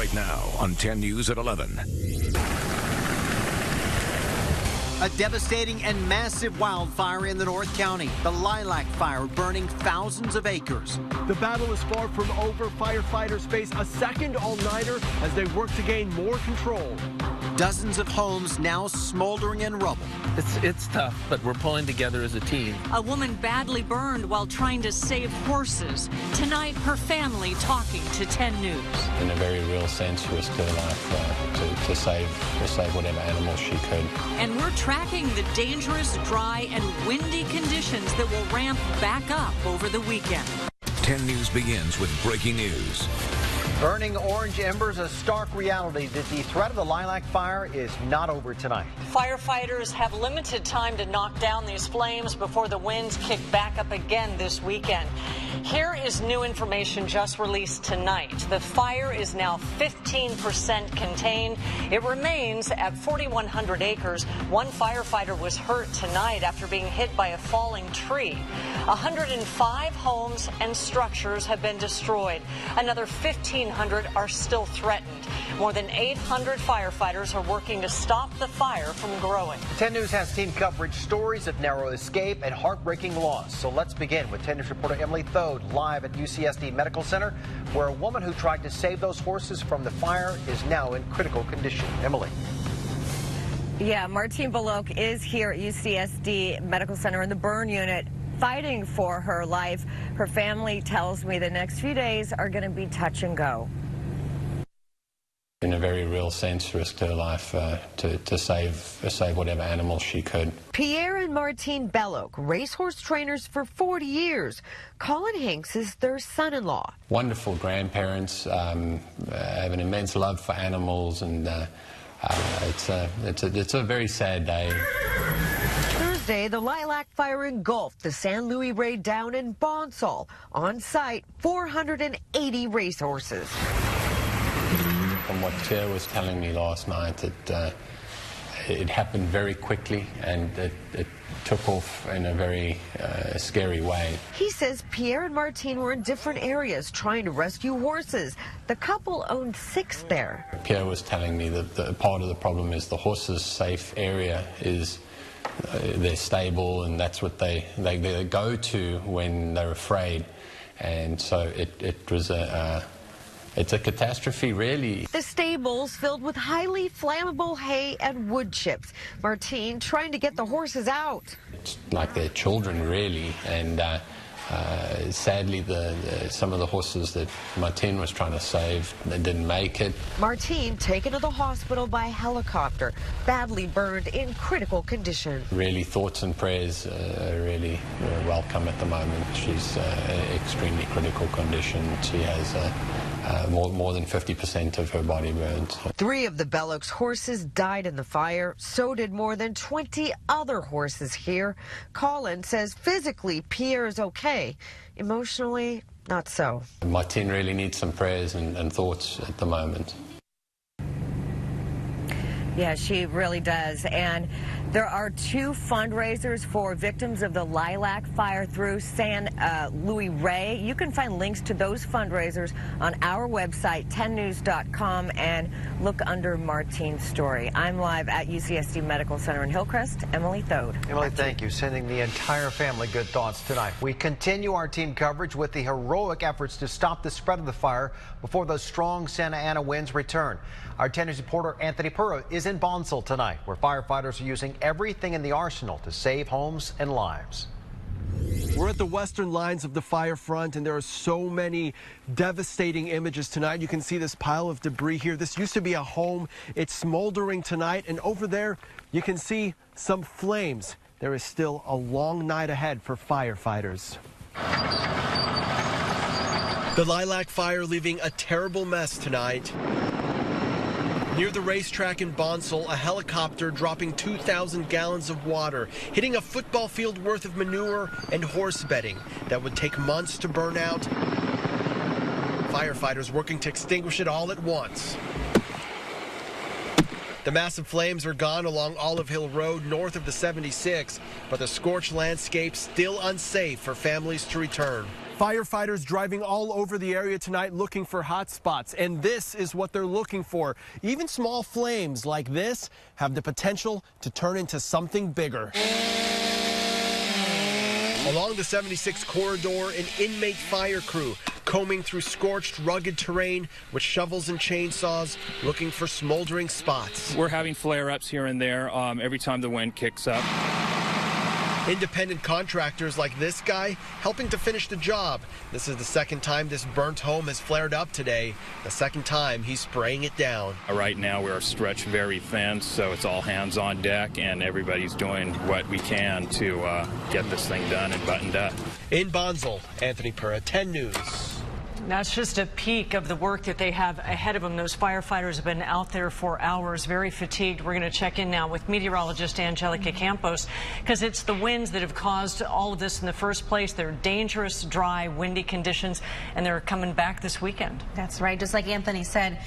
right now on 10 News at 11. A devastating and massive wildfire in the North County. The LILAC fire burning thousands of acres. The battle is far from over. Firefighters face a second all-nighter as they work to gain more control. Dozens of homes now smoldering in rubble. It's tough, but we're pulling together as a team. A woman badly burned while trying to save horses. Tonight, her family talking to 10 News. In a very real sense, risked her life to save whatever animals she could. And we're tracking the dangerous, dry, and windy conditions that will ramp back up over the weekend. 10 News begins with breaking news. Burning orange embers, a stark reality that the threat of the LILAC fire is not over tonight. Firefighters have limited time to knock down these flames before the winds kick back up again this weekend. Here is new information just released tonight. The fire is now 15% contained. It remains at 4,100 acres. One firefighter was hurt tonight after being hit by a falling tree. 105 homes and structures have been destroyed. Another 1,500 are still threatened. More than 800 firefighters are working to stop the fire from growing. 10 News has team coverage, stories of narrow escape and heartbreaking loss. So let's begin with 10 News reporter Emily Thode live at UCSD Medical Center, where a woman who tried to save those horses from the fire is now in critical condition. Emily. Yeah, Martine Balok is here at UCSD Medical Center in the burn unit, fighting for her life. Her family tells me the next few days are going to be touch and go. In a very real sense, risked her life to save whatever animals she could. Pierre and Martine Belloc, racehorse trainers for 40 years. Colin Hanks is their son-in-law. Wonderful grandparents, have an immense love for animals, and it's a very sad day. Thursday, the LILAC fire engulfed the San Luis Rey Down in Bonsall. On site, 480 racehorses. From what Pierre was telling me last night, it happened very quickly, and it took off in a very scary way. He says Pierre and Martine were in different areas trying to rescue horses. The couple owned 6 there. Pierre was telling me that part of the problem is the horses' safe area is their stable, and that's what they go to when they're afraid. And so it was it's a catastrophe, really. The stables filled with highly flammable hay and wood chips. Martine trying to get the horses out. It's like their children, really, and sadly, some of the horses that Martine was trying to save, they didn't make it. Martine taken to the hospital by helicopter, badly burned in critical condition. Really, thoughts and prayers are really welcome at the moment. She's in extremely critical condition. She has more than 50% of her body burned. 3 of the Bellocs horses died in the fire. So did more than 20 other horses here. Colin says physically Pierre is okay. Emotionally, not so. Martine really needs some prayers and thoughts at the moment. Yeah, she really does. And there are 2 fundraisers for victims of the LILAC fire through San Luis Rey. You can find links to those fundraisers on our website, 10news.com, and look under Martine's story. I'm live at UCSD Medical Center in Hillcrest. Emily Thode. Emily, thank you. Sending the entire family good thoughts tonight. We continue our team coverage with the heroic efforts to stop the spread of the fire before those strong Santa Ana winds return. Our 10 News reporter Anthony Purro is in Bonsall tonight, where firefighters are using everything in the arsenal to save homes and lives. We're at the western lines of the fire front, and there are so many devastating images tonight. You can see this pile of debris here. This used to be a home. It's smoldering tonight, and over there you can see some flames. There is still a long night ahead for firefighters. The LILAC fire leaving a terrible mess tonight. Near the racetrack in Bonsall, a helicopter dropping 2,000 gallons of water, hitting a football field worth of manure and horse bedding that would take months to burn out. Firefighters working to extinguish it all at once. The massive flames are gone along Olive Hill Road north of the 76, but the scorched landscape still unsafe for families to return. Firefighters driving all over the area tonight looking for hot spots, and this is what they're looking for. Even small flames like this have the potential to turn into something bigger. Along the 76 corridor, an inmate fire crew combing through scorched, rugged terrain with shovels and chainsaws, looking for smoldering spots. We're having flare-ups here and there every time the wind kicks up. Independent contractors like this guy helping to finish the job. This is the second time this burnt home has flared up today. The second time he's spraying it down. Right now we're stretched very thin, so it's all hands on deck, and everybody's doing what we can to get this thing done and buttoned up. In Bonsall, Anthony Pura, 10 News. That's just a peek of the work that they have ahead of them. Those firefighters have been out there for hours, very fatigued. We're going to check in now with meteorologist Angelica Campos, because it's the winds that have caused all of this in the first place. They're dangerous, dry, windy conditions, and they're coming back this weekend. That's right. Just like Anthony said,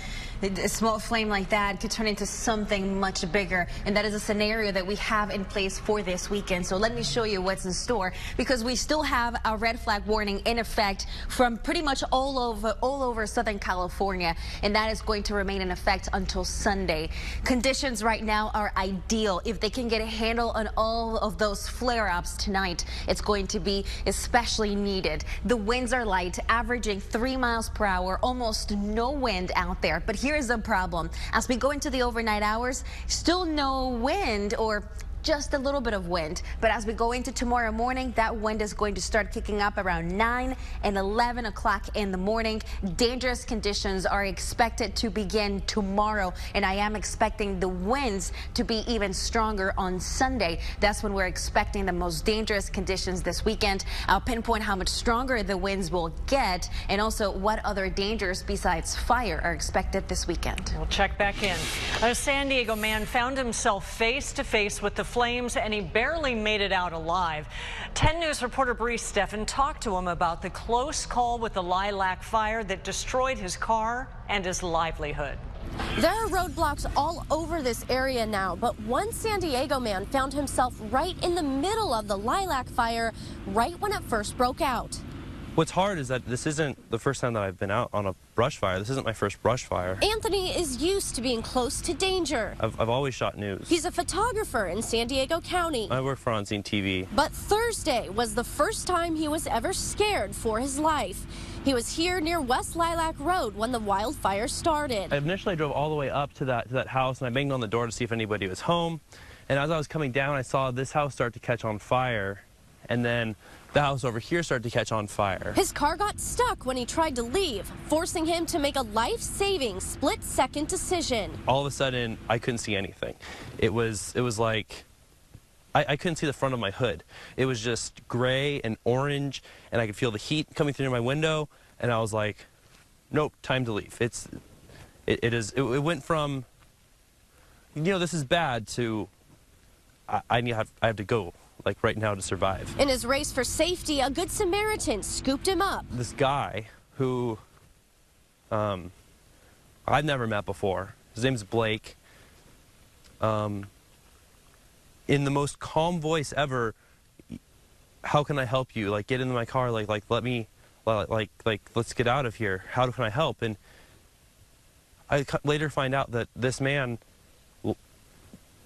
a small flame like that could turn into something much bigger, and that is a scenario that we have in place for this weekend. So let me show you what's in store, because we still have a red flag warning in effect from pretty much all over Southern California, and that is going to remain in effect until Sunday. Conditions right now are ideal. If they can get a handle on all of those flare-ups tonight, it's going to be especially needed. The winds are light, averaging 3 miles per hour, almost no wind out there. But here is the problem. As we go into the overnight hours, still no wind, or just a little bit of wind. But as we go into tomorrow morning, that wind is going to start kicking up around 9 and 11 o'clock in the morning. Dangerous conditions are expected to begin tomorrow, and I am expecting the winds to be even stronger on Sunday. That's when we're expecting the most dangerous conditions this weekend. I'll pinpoint how much stronger the winds will get, and also what other dangers besides fire are expected this weekend. We'll check back in. A San Diego man found himself face to face with the flames, and he barely made it out alive. 10 News reporter Bree Steffen talked to him about the close call with the LILAC fire that destroyed his car and his livelihood. There are roadblocks all over this area now, but one San Diego man found himself right in the middle of the LILAC fire right when it first broke out. What's hard is that this isn't the first time that I've been out on a brush fire. This isn't my first brush fire. Anthony is used to being close to danger. I've always shot news. He's a photographer in San Diego County. I work for On-Scene TV. But Thursday was the first time he was ever scared for his life. He was here near West Lilac Road when the wildfire started. I initially drove all the way up to that house, and I banged on the door to see if anybody was home. And as I was coming down, I saw this house start to catch on fire, and then the house over here started to catch on fire. His car got stuck when he tried to leave, forcing him to make a life-saving split-second decision. All of a sudden, I couldn't see anything. It was like I couldn't see the front of my hood. It was just gray and orange, and I could feel the heat coming through my window, and I was like, nope, time to leave. It went from, you know, this is bad, to I have to go, like right now, to survive. In his race for safety, a Good Samaritan scooped him up. This guy who I've never met before, his name's Blake, in the most calm voice ever, how can I help you? Like, get into my car, like let me, like let's get out of here. How can I help? And I later find out that this man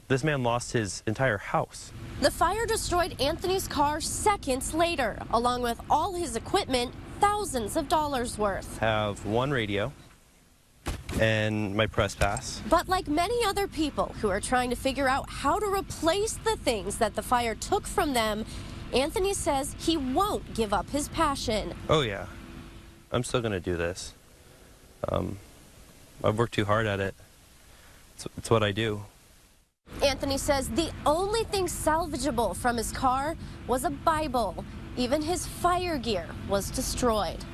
lost his entire house. The fire destroyed Anthony's car seconds later, along with all his equipment, thousands of dollars worth. Have one radio and my press pass. But like many other people who are trying to figure out how to replace the things that the fire took from them, Anthony says he won't give up his passion. Oh yeah, I'm still gonna do this. I've worked too hard at it. It's what I do. Anthony says the only thing salvageable from his car was a Bible. Even his fire gear was destroyed.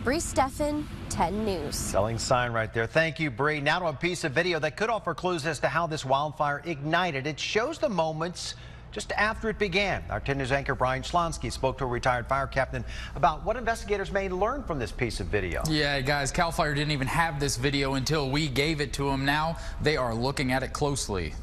Bree Steffen, 10 News. Selling sign right there. Thank you, Bree. Now to a piece of video that could offer clues as to how this wildfire ignited. It shows the moments just after it began. Our 10 News anchor Brian Schlonsky spoke to a retired fire captain about what investigators may learn from this piece of video. Yeah, guys, CAL FIRE didn't even have this video until we gave it to them. Now they are looking at it closely.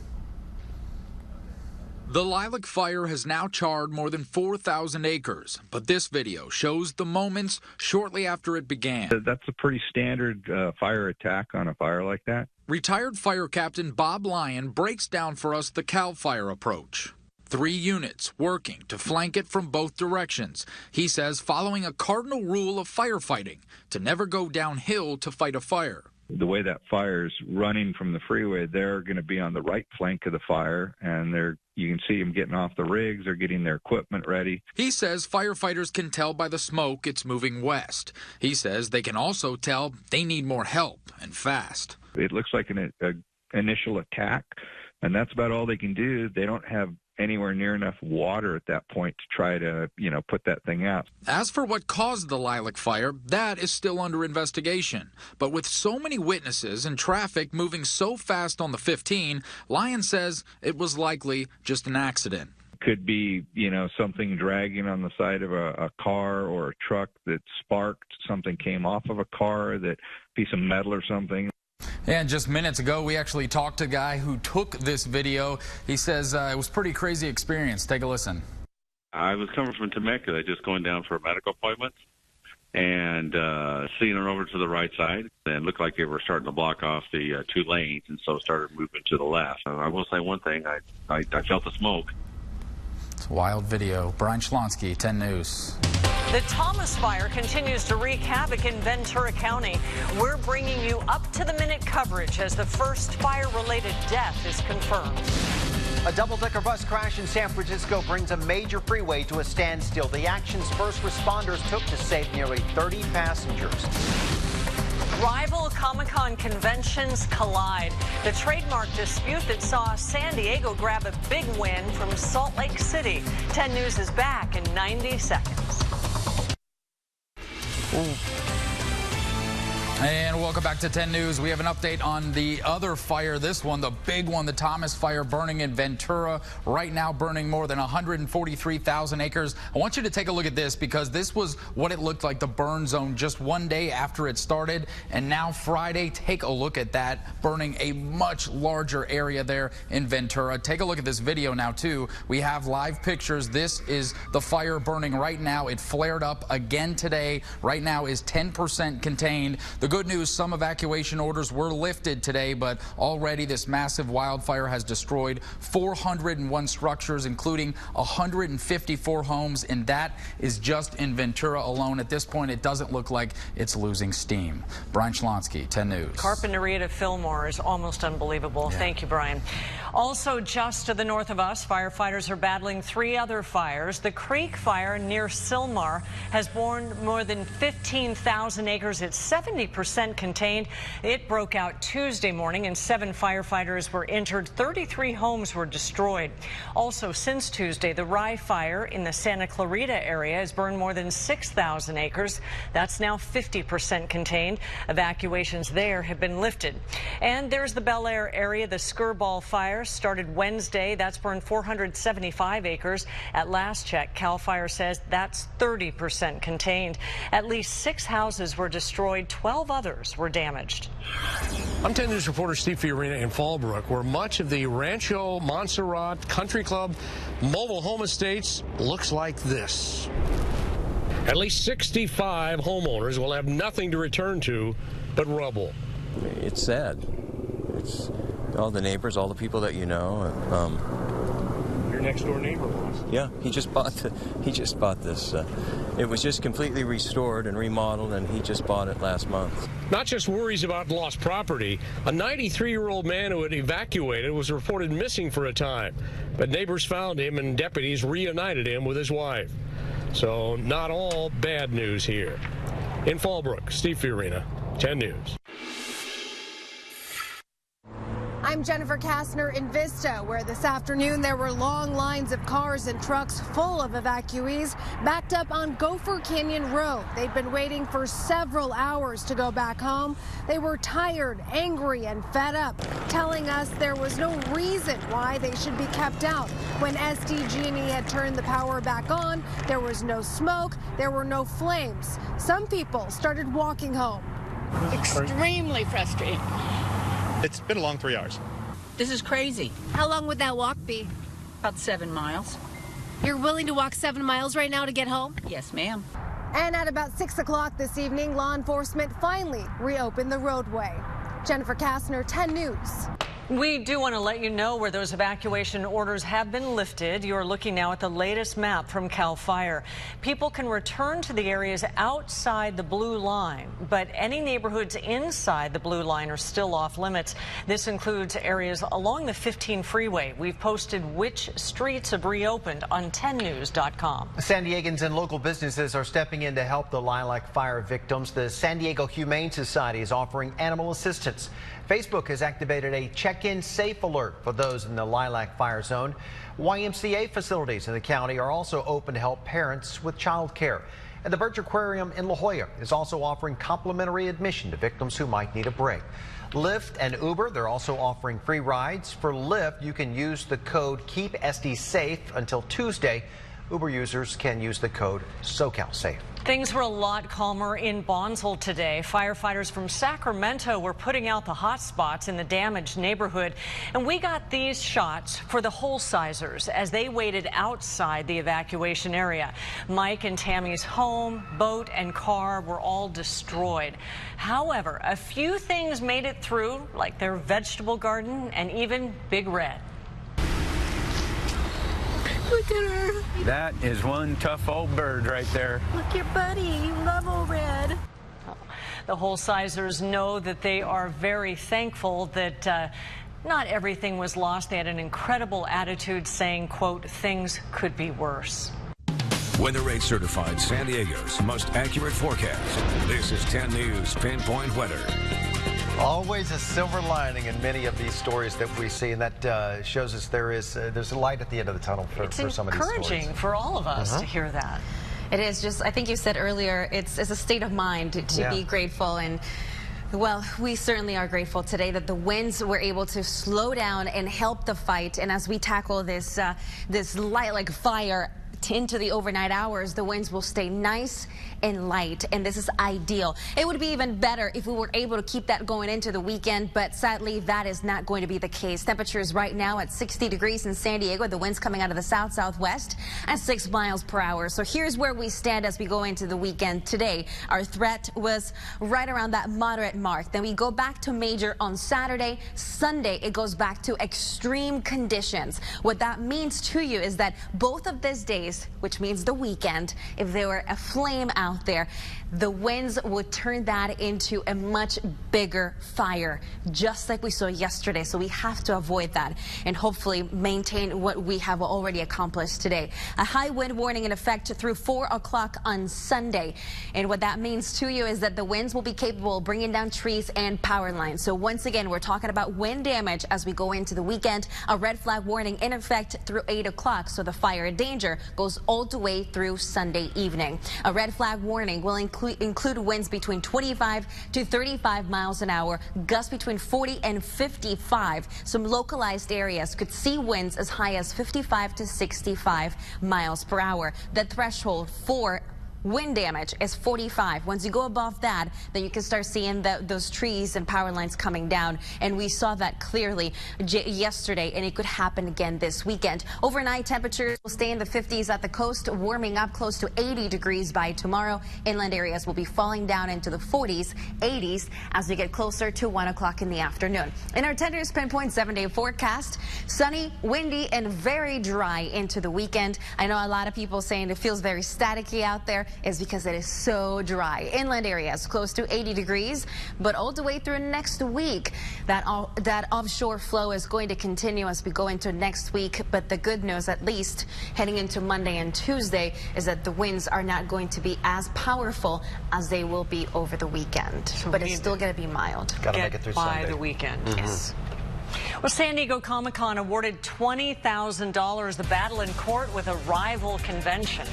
The Lilac Fire has now charred more than 4,000 acres, but this video shows the moments shortly after it began. That's a pretty standard fire attack on a fire like that. Retired Fire Captain Bob Lyon breaks down for us the CAL FIRE approach. 3 units working to flank it from both directions. He says following a cardinal rule of firefighting, to never go downhill to fight a fire. The way that fire's running from the freeway, they're going to be on the right flank of the fire, and you can see them getting off the rigs. They're getting their equipment ready. He says firefighters can tell by the smoke it's moving west. He says they can also tell they need more help, and fast. It looks like an initial attack, and that's about all they can do. They don't have anywhere near enough water at that point to try to, put that thing out. As for what caused the Lilac Fire, that is still under investigation. But with so many witnesses and traffic moving so fast on the 15, Lyon says it was likely just an accident. Could be, something dragging on the side of a car or a truck that sparked. Something came off of a car, that piece of metal or something. And just minutes ago, we actually talked to a guy who took this video. He says it was a pretty crazy experience. Take a listen. I was coming from Temecula, just going down for a medical appointment, and seeing her over to the right side, and looked like they were starting to block off the 2 lanes, and so started moving to the left. I will say one thing, I felt the smoke. It's a wild video. Brian Schlonsky, 10 News. The Thomas Fire continues to wreak havoc in Ventura County. We're bringing you up-to-the-minute coverage as the first fire-related death is confirmed. A double-decker bus crash in San Francisco brings a major freeway to a standstill. The actions first responders took to save nearly 30 passengers. Rival Comic-Con conventions collide. The trademark dispute that saw San Diego grab a big win from Salt Lake City. 10 News is back in 90 seconds. And welcome back to 10 News. We have an update on the other fire, this one, the big one, the Thomas Fire burning in Ventura, right now burning more than 143,000 acres. I want you to take a look at this because this was what it looked like, the burn zone, just one day after it started. And now Friday, take a look at that, burning a much larger area there in Ventura. Take a look at this video now, too. We have live pictures. This is the fire burning right now. It flared up again today. Right now is 10% contained. The good news, some evacuation orders were lifted today, but already this massive wildfire has destroyed 401 structures, including 154 homes, and that is just in Ventura alone. At this point, it doesn't look like it's losing steam. Brian Schlonsky, 10 News. Carpinteria to Fillmore is almost unbelievable. Yeah. Thank you, Brian. Also, just to the north of us, firefighters are battling 3 other fires. The Creek Fire near Sylmar has burned more than 15,000 acres. It's 70% contained. It broke out Tuesday morning and 7 firefighters were injured. 33 homes were destroyed. Also, since Tuesday, the Rye Fire in the Santa Clarita area has burned more than 6,000 acres. That's now 50% contained. Evacuations there have been lifted. And there's the Bel Air area. The Skirball Fire started Wednesday. That's burned 475 acres. At last check, CAL FIRE says that's 30% contained. At least 6 houses were destroyed. 12 others were damaged. I'm 10 News reporter Steve Fiorina in Fallbrook, where much of the Rancho Montserrat Country Club mobile home estates looks like this. At least 65 homeowners will have nothing to return to but rubble. It's sad. It's all the neighbors, all the people that you know. Your next door neighbor was. Yeah, he just bought this. It was just completely restored and remodeled, and he just bought it last month. Not just worries about lost property. A 93-year-old man who had evacuated was reported missing for a time, but neighbors found him and deputies reunited him with his wife. So not all bad news here. In Fallbrook, Steve Fiorina, 10 News. I'm Jennifer Kastner in Vista, where this afternoon there were long lines of cars and trucks full of evacuees backed up on Gopher Canyon Road. They'd been waiting for several hours to go back home. They were tired, angry, and fed up, telling us there was no reason why they should be kept out. When SDG&E had turned the power back on, there was no smoke, there were no flames. Some people started walking home. Extremely frustrating. It's been a long 3 hours. This is crazy. How long would that walk be? About 7 miles. You're willing to walk 7 miles right now to get home? Yes, ma'am. And at about 6 o'clock this evening, law enforcement finally reopened the roadway. Jennifer Kastner, 10 News. We do want to let you know where those evacuation orders have been lifted. You're looking now at the latest map from CAL FIRE. People can return to the areas outside the blue line, but any neighborhoods inside the blue line are still off limits. This includes areas along the 15 freeway. We've posted which streets have reopened on 10news.com. San Diegans and local businesses are stepping in to help the LILAC fire victims. The San Diego Humane Society is offering animal assistance. Facebook has activated a check-in safe alert for those in the LILAC fire zone. YMCA facilities in the county are also open to help parents with child care. And the Birch Aquarium in La Jolla is also offering complimentary admission to victims who might need a break. Lyft and Uber, they're also offering free rides. For Lyft, you can use the code KEEPSDSAFE until Tuesday. Uber users can use the code SoCalSafe. Things were a lot calmer in Bonsall today. Firefighters from Sacramento were putting out the hot spots in the damaged neighborhood. And we got these shots for the Holsizers as they waited outside the evacuation area. Mike and Tammy's home, boat, and car were all destroyed. However, a few things made it through, like their vegetable garden and even Big Red. Look at her. That is one tough old bird right there. Look, your buddy. You love old Red. The Holsizers know that they are very thankful that not everything was lost. They had an incredible attitude saying, quote, things could be worse. Weather Ace certified San Diego's most accurate forecast. This is 10 News Pinpoint Weather. Always a silver lining in many of these stories that we see, and that shows us there's a light at the end of the tunnel for some of these stories. It's encouraging for all of us to hear that. It is just, I think you said earlier, it's a state of mind to be grateful. And well, we certainly are grateful today that the winds were able to slow down and help the fight. And as we tackle this LILAC fire into the overnight hours, the winds will stay nice and light, and this is ideal. It would be even better if we were able to keep that going into the weekend, but sadly that is not going to be the case. Temperatures right now at 60 degrees in San Diego. The winds coming out of the south-southwest at 6 miles per hour. So here's where we stand as we go into the weekend. Today, our threat was right around that moderate mark. Then we go back to major on Saturday. Sunday, it goes back to extreme conditions. What that means to you is that both of these days, which means the weekend, if there were a flame out there, the winds would turn that into a much bigger fire, just like we saw yesterday. So we have to avoid that and hopefully maintain what we have already accomplished today. A high wind warning in effect through 4 o'clock on Sunday. And what that means to you is that the winds will be capable of bringing down trees and power lines. So once again, we're talking about wind damage as we go into the weekend. A red flag warning in effect through 8 o'clock. So the fire danger goes all the way through Sunday evening. A red flag warning will include winds between 25 to 35 miles an hour, gusts between 40 and 55. Some localized areas could see winds as high as 55 to 65 miles per hour. The threshold for wind damage is 45. Once you go above that, then you can start seeing those trees and power lines coming down. And we saw that clearly yesterday, and it could happen again this weekend. Overnight temperatures will stay in the 50s at the coast, warming up close to 80 degrees by tomorrow. Inland areas will be falling down into the 40s, 80s as we get closer to 1 o'clock in the afternoon. In our 10 News Pinpoint 7-day forecast, sunny, windy, and very dry into the weekend. I know a lot of people saying it feels very staticky out there. Is because it is so dry. Inland areas close to 80 degrees, but all the way through next week, that offshore flow is going to continue as we go into next week. But the good news, at least heading into Monday and Tuesday, is that the winds are not going to be as powerful as they will be over the weekend. So but it's still going to be mild. Got to make it through Sunday. By the weekend, yes. Well, San Diego Comic-Con awarded $20,000, the battle in court with a rival convention.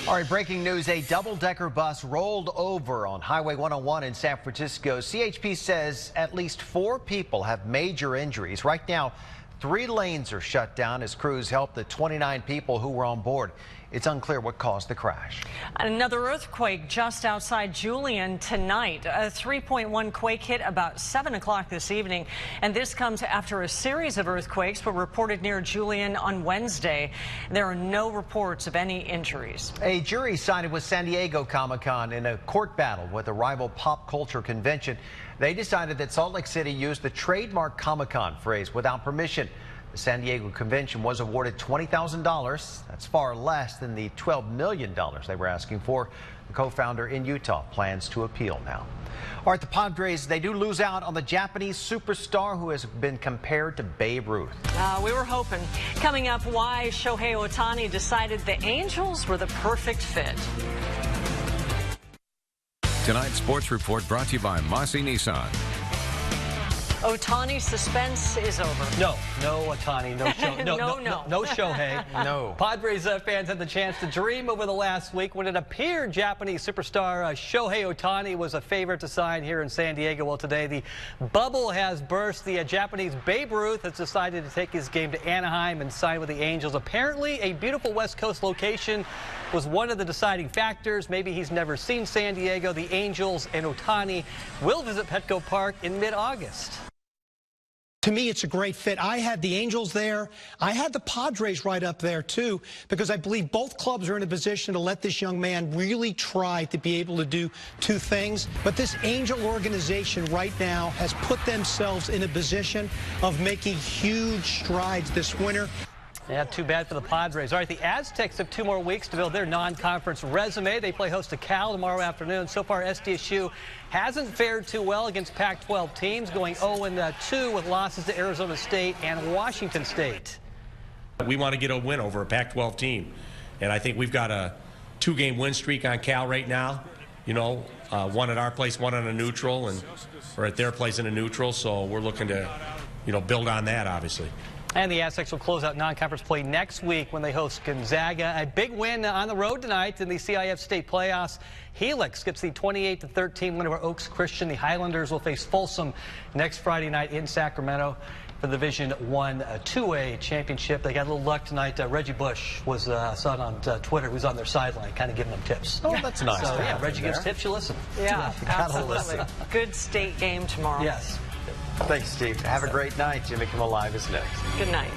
All right, breaking news. A double-decker bus rolled over on Highway 101 in San Francisco. CHP says at least 4 people have major injuries. Right now, 3 lanes are shut down as crews help the 29 people who were on board. It's unclear what caused the crash. Another earthquake just outside Julian tonight. A 3.1 quake hit about 7 o'clock this evening, and this comes after a series of earthquakes were reported near Julian on Wednesday. There are no reports of any injuries. A jury sided with San Diego Comic-Con in a court battle with a rival pop culture convention. They decided that Salt Lake City used the trademark Comic-Con phrase without permission. The San Diego convention was awarded $20,000. That's far less than the $12 million they were asking for. The co-founder in Utah plans to appeal now. All right, the Padres, they do lose out on the Japanese superstar who has been compared to Babe Ruth. We were hoping. Coming up, why Shohei Ohtani decided the Angels were the perfect fit. Tonight's sports report brought to you by Massey Nissan. Ohtani's suspense is over. No Ohtani, no Shohei. No. Padres fans had the chance to dream over the last week when it appeared Japanese superstar Shohei Ohtani was a favorite to sign here in San Diego. Well, today the bubble has burst. The Japanese Babe Ruth has decided to take his game to Anaheim and sign with the Angels. Apparently, a beautiful West Coast location was one of the deciding factors. Maybe he's never seen San Diego. The Angels and Ohtani will visit Petco Park in mid-August. To me, it's a great fit. I had the Angels there. I had the Padres right up there, too, because I believe both clubs are in a position to let this young man really try to be able to do two things. But this Angel organization right now has put themselves in a position of making huge strides this winter. Yeah, too bad for the Padres. All right, the Aztecs have 2 more weeks to build their non-conference resume. They play host to Cal tomorrow afternoon. So far, SDSU hasn't fared too well against Pac-12 teams, going 0-2 with losses to Arizona State and Washington State. We want to get a win over a Pac-12 team, and I think we've got a 2-game win streak on Cal right now. You know, one at our place, one on a neutral, and or at their place in a neutral. So we're looking to, you know, build on that, obviously. And the Aztecs will close out non-conference play next week when they host Gonzaga. A big win on the road tonight in the CIF state playoffs. Helix gets the 28-13 win over Oaks Christian. The Highlanders will face Folsom next Friday night in Sacramento for the Division I 2A championship. They got a little luck tonight. Reggie Bush was saw it on Twitter. He was on their sideline, kind of giving them tips. Oh, that's nice. So yeah, Reggie gives tips. You listen. Yeah, absolutely. Listen. Good state game tomorrow. Yes. Thanks, Steve. Have a great night. Jimmy Kimmel Live is next. Good night.